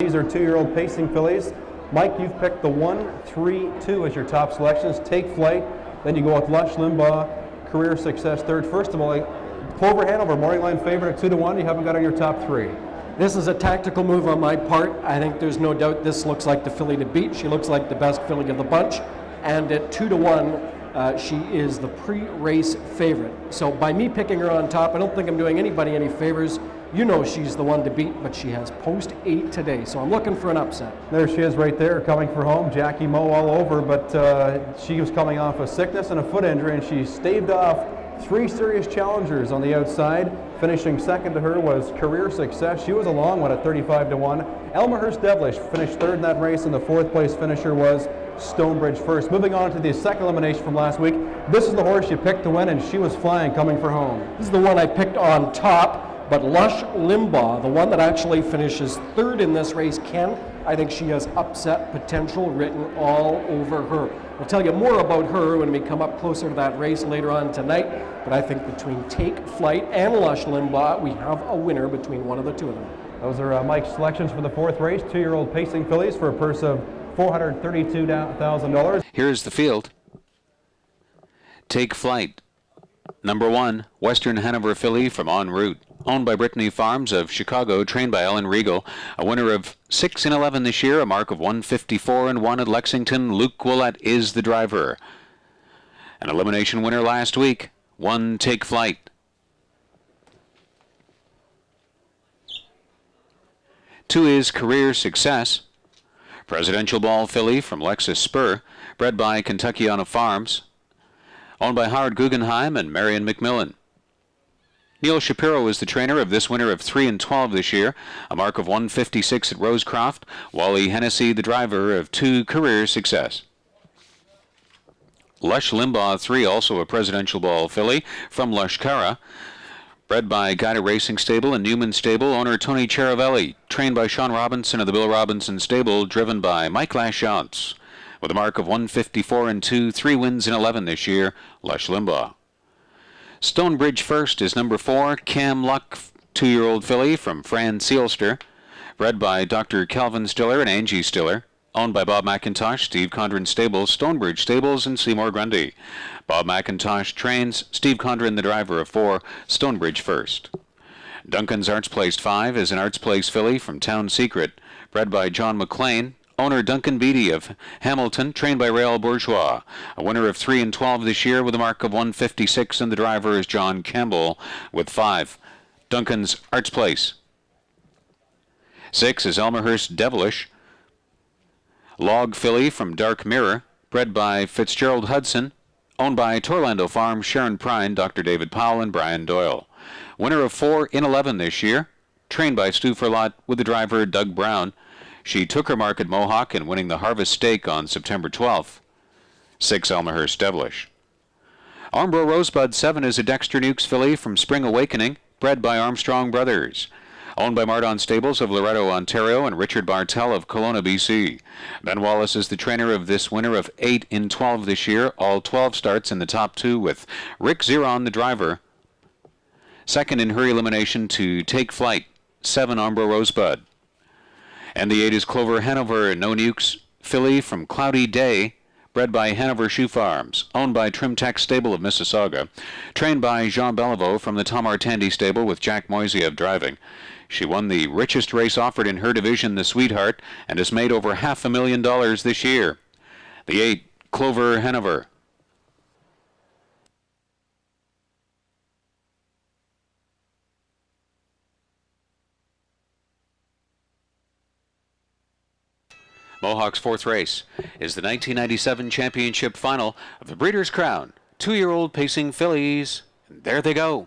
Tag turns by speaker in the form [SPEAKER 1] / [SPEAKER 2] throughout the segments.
[SPEAKER 1] These are 2-year-old pacing fillies. Mike, you've picked the 1, 3, 2 as your top selections. Take Flight, then you go with Lush Limbaugh, Career Success third. First of all, Clover Hanover, morning line favorite at 2-1. You haven't got on your top 3.
[SPEAKER 2] This is a tactical move on my part. I think there's no doubt this looks like the filly to beat. She looks like the best filly of the bunch. And at 2-1, she is the pre-race favorite. So by me picking her on top, I don't think I'm doing anybody any favors. You know she's the one to beat, but she has post 8 today, so I'm looking for an upset.
[SPEAKER 1] There she is right there, coming for home. Jackie Moe all over, but she was coming off a sickness and a foot injury, and she staved off 3 serious challengers on the outside. Finishing second to her was Career Success. She was a long one at 35-1. Elmhurst Devilish finished third in that race, and the 4th place finisher was Stonebridge first. Moving on to the second elimination from last week. This is the horse you picked to win, and she was flying, coming for home.
[SPEAKER 2] This is the one I picked on top. But Lush Limbaugh, the one that actually finishes third in this race, I think she has upset potential written all over her. We'll tell you more about her when we come up closer to that race later on tonight. But I think between Take Flight and Lush Limbaugh, we have a winner between one of the two of them.
[SPEAKER 1] Those are Mike's selections for the 4th race. 2-year-old pacing fillies for a purse of $432,000.
[SPEAKER 3] Here's the field. Take Flight. Number 1, Western Hanover filly from En Route. Owned by Brittany Farms of Chicago, trained by Ellen Regal. A winner of 6 in 11 this year, a mark of 154-1 at Lexington. Luke Willett is the driver. An elimination winner last week, 1 Take Flight. 2 is Career Success. Presidential Ball filly from Lexus Spur, bred by Kentuckiana Farms. Owned by Howard Guggenheim and Marion McMillan. Neil Shapiro is the trainer of this winner of 3 in 12 this year, a mark of 156 at Rosecroft. Wally Hennessy, the driver of 2 Career Success. Lush Limbaugh 3, also a Presidential Ball filly from Lushkara, bred by Guida Racing Stable and Newman Stable. Owner Tony Charavelli, trained by Sean Robinson of the Bill Robinson Stable, driven by Mike Lachance. With a mark of 154-2, 3 wins in 11 this year, Lush Limbaugh. Stonebridge first is number 4, Cam Luck, 2-year-old filly from Fran Seelster, bred by Dr. Calvin Stiller and Angie Stiller, owned by Bob McIntosh, Steve Condren Stables, Stonebridge Stables, and Seymour Grundy. Bob McIntosh trains, Steve Condren the driver of 4, Stonebridge first. Duncan's Arts Place 5 is an Arts Place filly from Town Secret, bred by John McLean. Owner Duncan Beattie of Hamilton, trained by Rael Bourgeois. A winner of 3 in 12 this year with a mark of 156, and the driver is John Campbell with 5. Duncan's Arts Place. 6 is Elmhurst Devilish. Log filly from Dark Mirror, bred by Fitzgerald Hudson. Owned by Torlando Farm, Sharon Prine, Dr. David Powell, and Brian Doyle. Winner of 4 in 11 this year, trained by Stu Ferlot with the driver Doug Brown. She took her mark at Mohawk in winning the Harvest Stake on September 12th. 6 Elmhurst Devilish. Armbro Rosebud 7 is a Dexter Nukes filly from Spring Awakening, bred by Armstrong Brothers. Owned by Mardon Stables of Loretto, Ontario, and Richard Bartel of Kelowna, BC. Ben Wallace is the trainer of this winner of 8 in 12 this year. All 12 starts in the top 2 with Rick Zeron, the driver. Second in her elimination to Take Flight, 7 Armbro Rosebud. And the 8 is Clover Hanover, No Nukes filly from Cloudy Day, bred by Hanover Shoe Farms, owned by Trim Tech Stable of Mississauga, trained by Jean Beliveau from the Tom Artandi Stable with Jack Moisiev driving. She won the richest race offered in her division, the Sweetheart, and has made over $500,000 this year. The 8, Clover Hanover. Mohawk's 4th race is the 1997 championship final of the Breeders' Crown. 2-year-old pacing fillies. And there they go.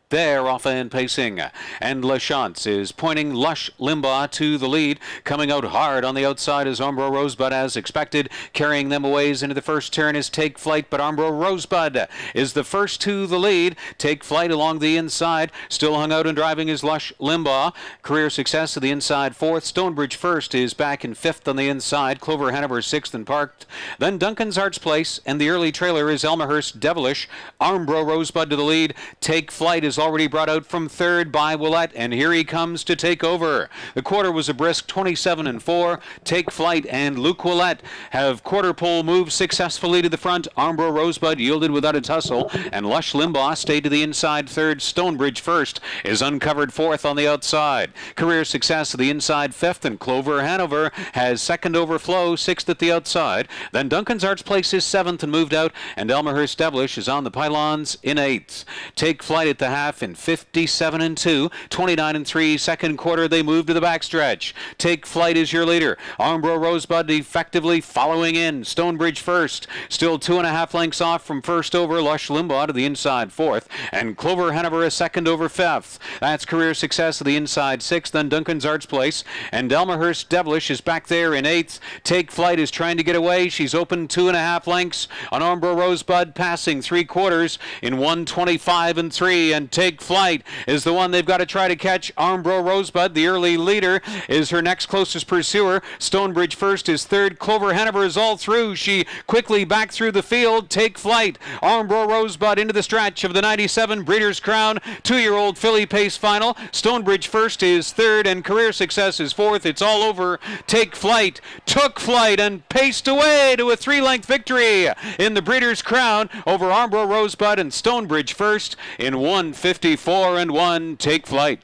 [SPEAKER 3] They're off and pacing, and Lachance is pointing Lush Limbaugh to the lead. Coming out hard on the outside is Armbro Rosebud as expected. Carrying them away into the first turn is Take Flight, but Armbro Rosebud is the first to the lead. Take Flight along the inside. Still hung out and driving is Lush Limbaugh. Career Success to the inside 4th. Stonebridge first is back in 5th on the inside. Clover Hanover 6th and parked. Then Duncan's Arts Place, and the early trailer is Elmhurst Devilish. Armbro Rosebud to the lead. Take Flight is already brought out from third by Willette, and here he comes to take over. The quarter was a brisk 27-4. Take Flight and Luke Willette have quarter pole moved successfully to the front. Armbro Rosebud yielded without a tussle, and Lush Limbaugh stayed to the inside third. Stonebridge First is uncovered fourth on the outside. Career Success to the inside fifth, and Clover Hanover has second over Flow, sixth at the outside. Then Duncan's Arts Place is seventh and moved out, and Elmerhurst Devilish is on the pylons in eighth. Take Flight at the half in 57-2, 29-3. Second quarter they move to the backstretch. Take Flight is your leader. Armbro Rosebud effectively following in. Stonebridge First, still 2.5 lengths off from first over. Lush Limbaugh to the inside fourth, and Clover Hanover is second over fifth. That's Career Success to the inside sixth, then Duncan's Arts Place, and Elmerhurst Devilish is back there in eighth. Take Flight is trying to get away. She's open 2.5 lengths on Armbro Rosebud, passing three quarters in 1:25-3, and Take Flight is the one they've got to try to catch. Armbro Rosebud, the early leader, is her next closest pursuer. Stonebridge First is third. Clover Hanover is all through. She quickly back through the field. Take Flight, Armbro Rosebud into the stretch of the 97 Breeders' Crown 2-year-old filly pace final. Stonebridge First is third, and Career Success is fourth. It's all over. Take Flight took flight and paced away to a 3-length victory in the Breeders' Crown over Armbro Rosebud and Stonebridge First in 1:54-1. Take Flight.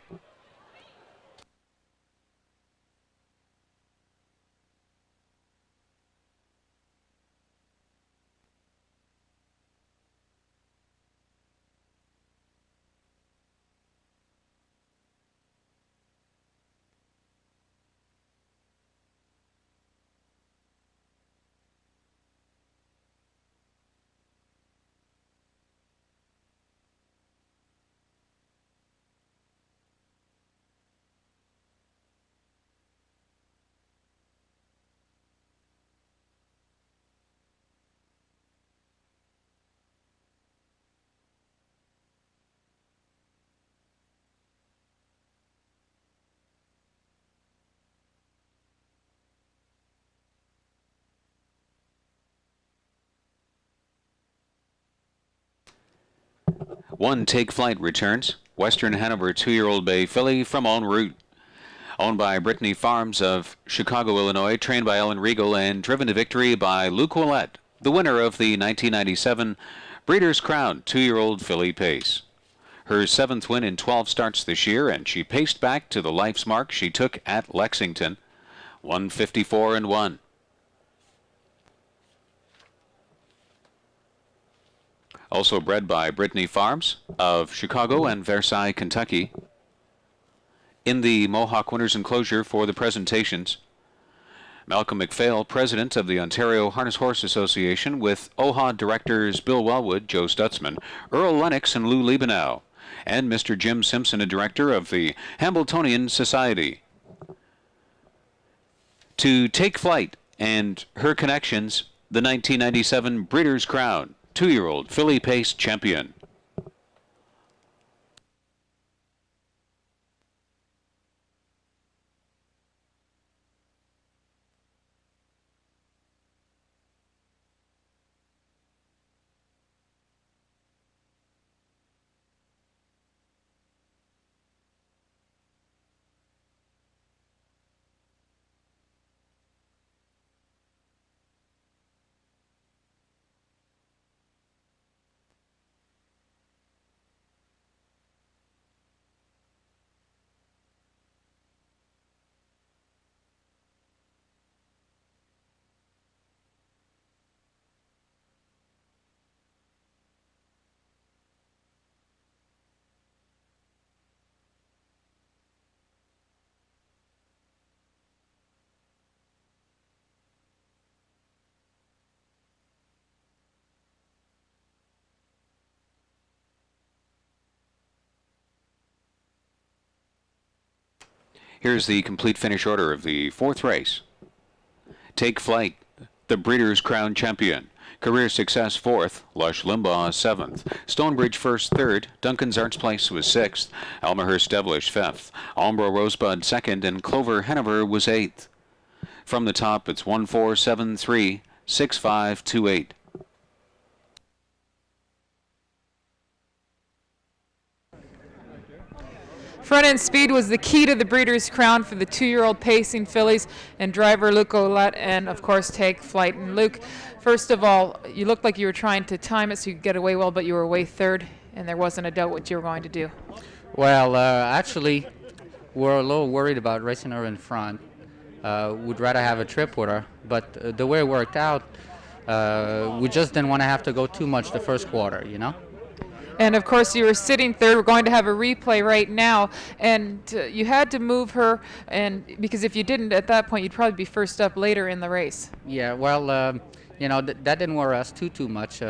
[SPEAKER 3] One Take Flight returns. Western Hanover 2-year-old bay filly from en route. Owned by Brittany Farms of Chicago, Illinois, trained by Ellen Regal and driven to victory by Luke Willette, the winner of the 1997 Breeders' Crown 2-year-old filly pace. Her 7th win in 12 starts this year, and she paced back to the life's mark she took at Lexington, 1:54-1. Also bred by Brittany Farms of Chicago and Versailles, Kentucky. In the Mohawk Winners Enclosure for the presentations, Malcolm McPhail, president of the Ontario Harness Horse Association, with OHA directors Bill Wellwood, Joe Stutzman, Earl Lennox, and Lou Liebenow, and Mr. Jim Simpson, a director of the Hambletonian Society. To Take Flight and her connections, the 1997 Breeders' Crown 2-year-old filly pace champion. Here's the complete finish order of the 4th race. Take Flight, the Breeders' Crown champion. Career Success 4th, Lush Limbaugh 7th, Stonebridge First 3rd, Duncan's Arts Place was 6th, Elmerhurst Devilish 5th, Armbro Rosebud 2nd, and Clover Hanover was 8th. From the top, it's 1-4-7-3, 6-5-2-8.
[SPEAKER 4] Front end speed was the key to the Breeders' Crown for the 2-year-old pacing fillies and driver Luke Ouellette, and of course Take Flight. And Luke, first of all, you looked like you were trying to time it so you could get away well, but you were away third, and there wasn't a doubt what you were going to do.
[SPEAKER 5] Well, actually, we're a little worried about racing her in front. We'd rather have a trip with her, but the way it worked out, we just didn't want to have to go too much the first quarter, you know?
[SPEAKER 4] And of course, you were sitting third. We're going to have a replay right now, and you had to move her, and because if you didn't at that point, you'd probably be first up later in the race.
[SPEAKER 5] Yeah, well, you know, that didn't worry us too much.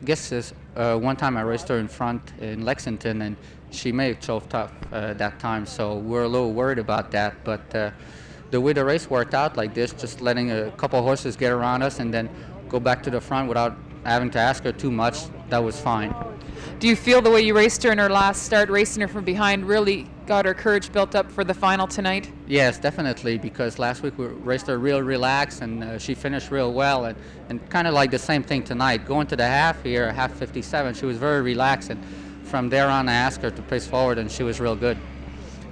[SPEAKER 5] Guess this, one time I raced her in front in Lexington, and she may have choked up that time, so we're a little worried about that. But the way the race worked out like this, just letting a couple horses get around us and then go back to the front without having to ask her too much, that was fine.
[SPEAKER 4] Do you feel the way you raced her in her last start, racing her from behind, really got her courage built up for the final tonight?
[SPEAKER 5] Yes, definitely, because last week we raced her real relaxed, and she finished real well, and kind of like the same thing tonight. Going to the half here, half 57, she was very relaxed, and from there on I asked her to pace forward, and she was real good.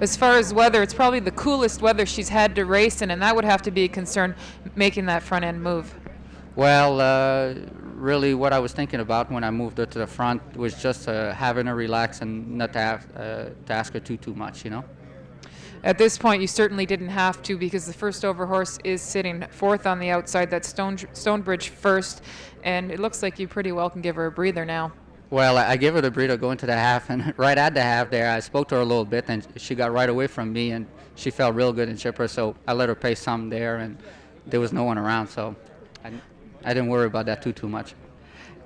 [SPEAKER 4] As far as weather, it's probably the coolest weather she's had to race in, and that would have to be a concern, making that front end move.
[SPEAKER 5] Well, really what I was thinking about when I moved her to the front was just having her relax and not to have to ask her too much, you know.
[SPEAKER 4] At this point, you certainly didn't have to, because the first over horse is sitting fourth on the outside. That's Stonebridge first, and it looks like you pretty well can give her a breather now.
[SPEAKER 5] Well, I gave her the breather going to the half, and right at the half there, I spoke to her a little bit, and she got right away from me, and she felt real good and chipper, so I let her pace some there, and there was no one around, so I didn't worry about that too much.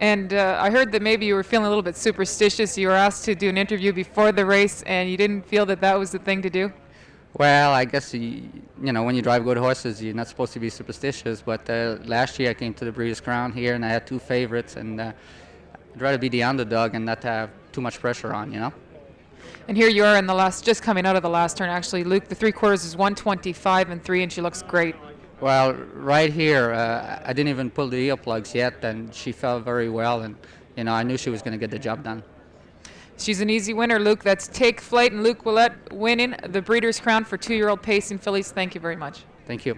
[SPEAKER 4] And I heard that maybe you were feeling a little bit superstitious. You were asked to do an interview before the race, and you didn't feel that that was the thing to do?
[SPEAKER 5] Well, I guess, you know, when you drive good horses, you're not supposed to be superstitious, but last year I came to the Breeders' Crown here, and I had two favorites, and I'd rather be the underdog and not have too much pressure on, you know?
[SPEAKER 4] And here you are in the last, just coming out of the last turn, actually. Luke, the 3/4 is 125 and 3, and she looks great.
[SPEAKER 5] Well, right here, I didn't even pull the earplugs yet, and she felt very well, and, you know, I knew she was going to get the job done.
[SPEAKER 4] She's an easy winner, Luke. That's Take Flight and Luke Ouellette winning the Breeders' Crown for 2-year-old pacing fillies. Thank you very much.
[SPEAKER 5] Thank you.